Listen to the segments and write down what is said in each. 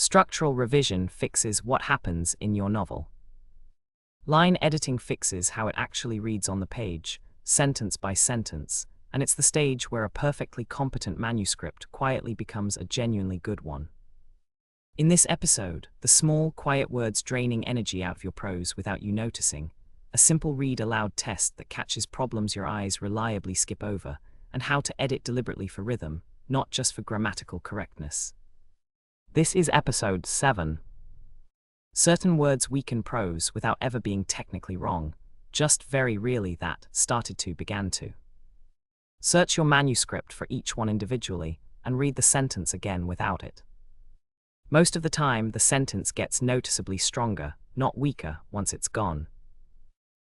Structural revision fixes what happens in your novel. Line editing fixes how it actually reads on the page, sentence by sentence, and it's the stage where a perfectly competent manuscript quietly becomes a genuinely good one. In this episode, the small, quiet words draining energy out of your prose without you noticing, a simple read-aloud test that catches problems your eyes reliably skip over, and how to edit deliberately for rhythm, not just for grammatical correctness. This is episode 7. Certain words weaken prose without ever being technically wrong, just very rarely that began to. Search your manuscript for each one individually, and read the sentence again without it. Most of the time, the sentence gets noticeably stronger, not weaker, once it's gone.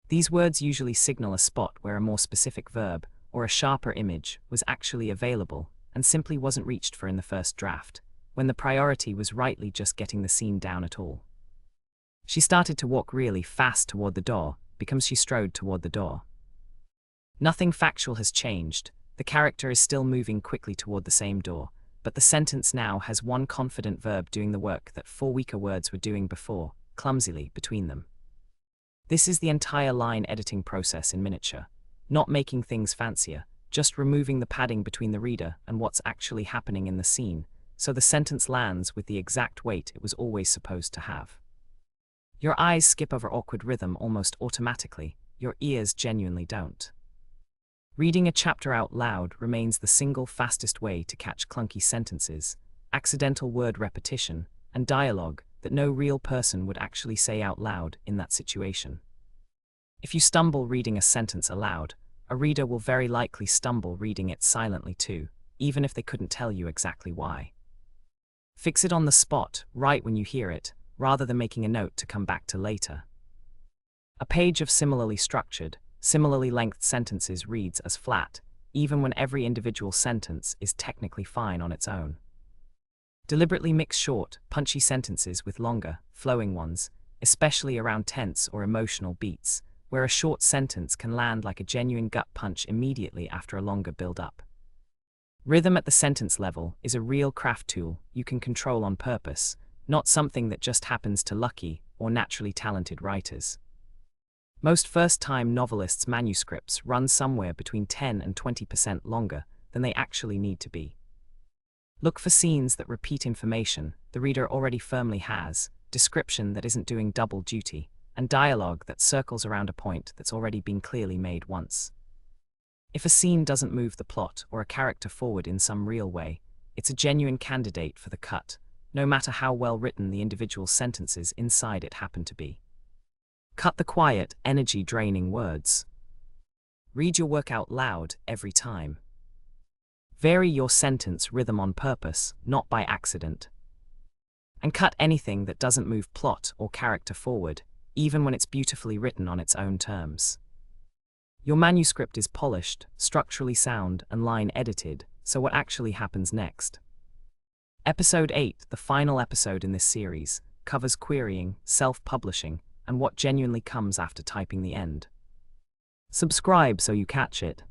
These words usually signal a spot where a more specific verb, or a sharper image, was actually available, and simply wasn't reached for in the first draft, when the priority was rightly just getting the scene down at all. She started to walk really fast toward the door, because she strode toward the door. Nothing factual has changed, the character is still moving quickly toward the same door, but the sentence now has one confident verb doing the work that 4 weaker words were doing before, clumsily, between them. This is the entire line editing process in miniature, not making things fancier, just removing the padding between the reader and what's actually happening in the scene, so the sentence lands with the exact weight it was always supposed to have. Your eyes skip over awkward rhythm almost automatically, your ears genuinely don't. Reading a chapter out loud remains the single fastest way to catch clunky sentences, accidental word repetition, and dialogue that no real person would actually say out loud in that situation. If you stumble reading a sentence aloud, a reader will very likely stumble reading it silently too, even if they couldn't tell you exactly why. Fix it on the spot, right when you hear it, rather than making a note to come back to later. A page of similarly structured, similarly lengthed sentences reads as flat, even when every individual sentence is technically fine on its own. Deliberately mix short, punchy sentences with longer, flowing ones, especially around tense or emotional beats, where a short sentence can land like a genuine gut punch immediately after a longer build-up. Rhythm at the sentence level is a real craft tool you can control on purpose, not something that just happens to lucky or naturally talented writers. Most first-time novelists' manuscripts run somewhere between 10 and 20% longer than they actually need to be. Look for scenes that repeat information the reader already firmly has, description that isn't doing double duty, and dialogue that circles around a point that's already been clearly made once. If a scene doesn't move the plot or a character forward in some real way, it's a genuine candidate for the cut, no matter how well written the individual sentences inside it happen to be. Cut the quiet, energy-draining words. Read your work out loud every time. Vary your sentence rhythm on purpose, not by accident. And cut anything that doesn't move plot or character forward, even when it's beautifully written on its own terms. Your manuscript is polished, structurally sound, and line-edited, so what actually happens next? Episode 8, the final episode in this series, covers querying, self-publishing, and what genuinely comes after typing the end. Subscribe so you catch it.